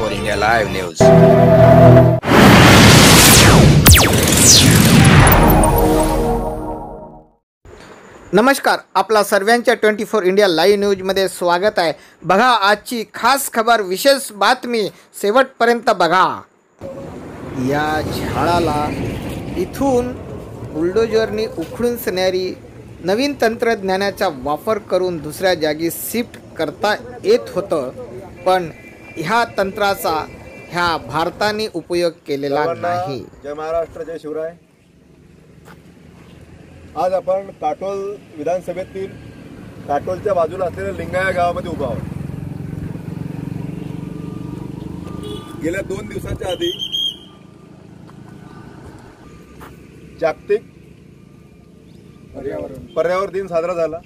24 India Live News. नमस्कार, आपला सर्वांच्या 24 इंडिया लाईव्ह न्यूजमध्ये स्वागत आहे. बघा आजची खास खबर, विशेष बातमी शेवटपर्यंत बघा. या झाडाला इथून बुलडोजरनी उखडून नेणारी नवीन तंत्रज्ञानाचा वापर करून दुसऱ्या जागी शिफ्ट करता येत होतं, पण ह्या तंत्राचा ह्या भारताने उपयोग केलेला नाही. जय महाराष्ट्र, जय शिवराय. आज आपण काटोल विधानसभेतील काटोलच्या बाजूला असलेल्या लिंगा या गावामध्ये उभा आहोत. गेल्या 2 दिवसांच्या आधी जागतिक पर्यावरण दिन साजरा झाला.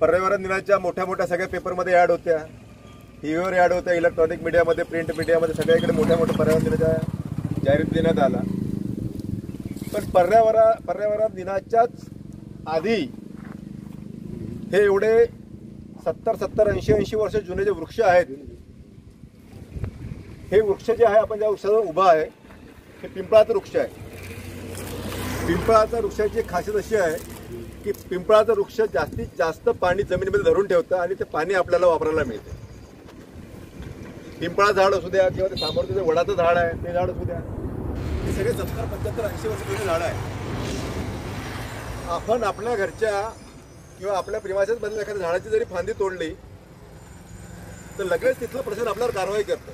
पर्यावरण दिनाच्या मोठ्या सगळ्या पेपरमध्ये ॲड होत्या, टीव्हीवर ॲड होत्या, इलेक्ट्रॉनिक मीडियामध्ये, प्रिंट मीडियामध्ये सगळीकडे मोठ्या पर्यावरण दिनाच्या जाहीर देण्यात आला. पण पर्यावरण दिनाच्याच आधी हे एवढे 70-80 वर्ष जुने जे वृक्ष आहेत, हे वृक्ष जे आहे, आपण ज्या वृक्षावर उभा आहे, हे पिंपळाचं वृक्ष आहे. पिंपळाच्या वृक्षाची खासियत अशी आहे की पिंपळाचं वृक्ष जास्तीत जास्त पाणी जमिनीमध्ये धरून ठेवतं आणि ते पाणी आपल्याला वापरायला मिळते. पिंपळा झाड असू द्या किंवा ते समोरचं जे वडाचं झाड आहे ते झाड असू द्या, हे सगळे 70-75-80 वर्ष जुने झाड आहे. आपण आपल्या घरच्या किंवा आपल्या प्रेमाच्याच मधल्या एखाद्या झाडाची जरी फांदी तोडली तर लगेच तिथलं प्रशासन आपल्यावर कारवाई करतं.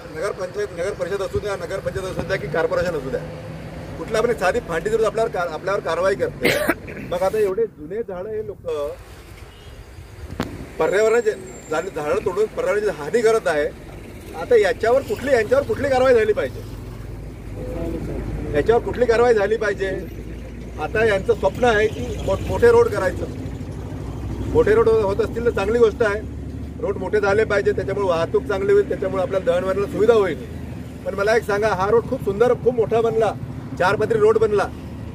नगर परिषद असू द्या, नगरपंचायत असू द्या की कॉर्पोरेशन असू द्या, कुठल्या पण साधी फांदी जर आपल्यावर कारवाई करते. मग आता एवढे जुने झाडं हे लोक पर्यावरणाचे झाडं तोडून पर्यावरणाची हानी करत आहे. आता यांच्यावर कुठली कारवाई झाली पाहिजे, याच्यावर कुठली कारवाई झाली पाहिजे. आता यांचं स्वप्न आहे की मोठे रोड करायचं. मोठे रोड होत असतील तर चांगली गोष्ट आहे, रोड मोठे झाले पाहिजे, त्याच्यामुळे वाहतूक चांगली होईल, त्याच्यामुळे आपल्याला दळणवळणाला सुविधा होईल. पण मला एक सांगा, हा रोड खूप सुंदर, खूप मोठा बनला, 4 पदरी रोड बनला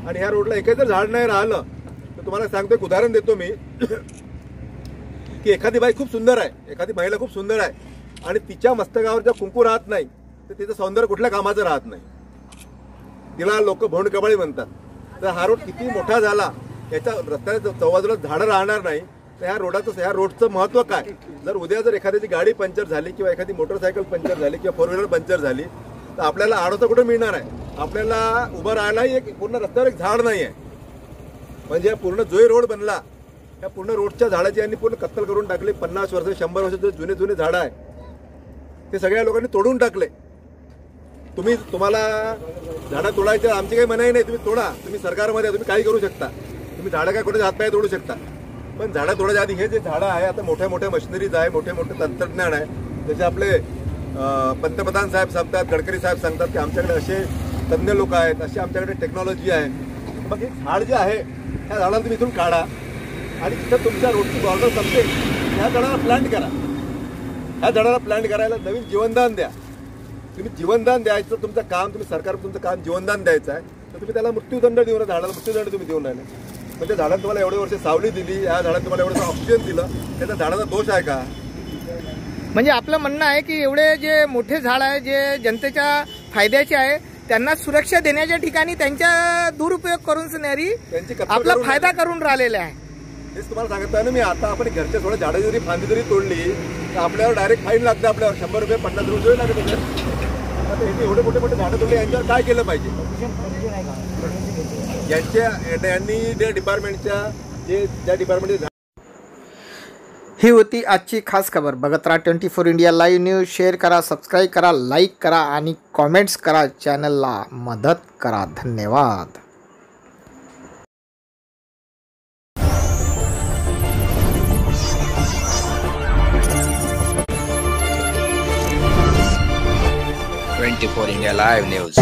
आणि ह्या रोडला एकही जर झाड नाही राहिलं तर तुम्हाला सांगतो, एक उदाहरण देतो मी की एखादी बाई खूप सुंदर आहे, एखादी महिला खूप सुंदर आहे आणि तिच्या मस्तकावर जर कुंकू राहत नाही तर तिचं सौंदर्य कुठल्या कामाचं राहत नाही. तिला लोक भोंडकबाळी म्हणतात. तर हा रोड किती मोठा झाला, याच्या रस्त्याच्या चौबाजूला झाडं राहणार नाही तर ह्या रोडचं महत्त्व काय. जर एखाद्याची गाडी पंक्चर झाली किंवा एखादी मोटरसायकल पंक्चर झाली किंवा 4 व्हीलर पंक्चर झाली तर आपल्याला आडोसा कुठे मिळणार आहे. आपल्याला उभं राहायलाही एक पूर्ण रस्त्यावर एक झाड नाही आहे. म्हणजे पूर्ण जो रोड बनला त्या पूर्ण रोडच्या झाडाची यांनी पूर्ण कत्तल करून टाकली. 50 वर्ष 100 वर्ष जे जुने झाडं आहे ते सगळ्या लोकांनी तोडून टाकले. तुम्हाला झाडं तोडायचं आमची काही मनाई नाही, तुम्ही तोडा, तुम्ही सरकारमध्ये तुम्ही काही करू शकता, तुम्ही झाडं काय कोणाच्या हातपाय तोडू शकता. पण झाडं तोडायच्या आधी हे जे झाडं आहे, आता मोठ्या मशिनरीज आहे, मोठे तंत्रज्ञान आहे. जसे आपले पंतप्रधान साहेब सांगतात, गडकरी साहेब सांगतात की आमच्याकडे असे तज्ज्ञ लोक आहेत, असे आमच्याकडे टेक्नॉलॉजी आहे. मग हे झाड जे आहे त्या झाडाला तुम्ही इथून काढा आणि तिथं तुमच्या रोडची बॉर्डर संपते, ह्या झाडाला प्लांट करा. ह्या झाडाला प्लांट करायला नवीन जीवनदान द्या. तुम्ही जीवनदान द्यायचं तुमचं काम, तुमचं काम जीवनदान द्यायचं आहे तर तुम्ही त्याला मृत्यूदंड देऊन, झाडाला मृत्यूदंड तुम्ही देऊन राहिले. म्हणजे झाडाला तुम्हाला एवढे वर्ष सावली दिली, या झाडाला तुम्हाला एवढं ऑक्सिजन दिलं, त्याचा झाडाचा दोष आहे का. म्हणजे आपलं म्हणणं आहे की एवढे जे मोठे झाड आहे जे जनतेच्या फायद्याचे आहे, त्यांना सुरक्षा देण्याच्या ठिकाणी त्यांचा दुरुपयोग करून आपला फायदा करून राहिलेला आहे. हेच तुम्हाला सांगत आहे ना मी. आता आपण घरच्या थोड्या झाडं जरी फांदी जरी तोडली तर आपल्यावर डायरेक्ट फाईन लागतं, आपल्यावर 100 रुपये 50 रुपये लागत होते. आता हे एवढे मोठे झाडं तोडले, यांच्यावर काय केलं पाहिजे. यांनी ज्या डिपार्टमेंटच्या ही होती आजची खास खबर. बघत राहा 24 इंडिया लाईव्ह न्यूज. शेअर करा, सबस्क्राईब करा, लाईक करा आणि कॉमेंट्स करा. चॅनलला मदत करा. धन्यवाद. India Live News.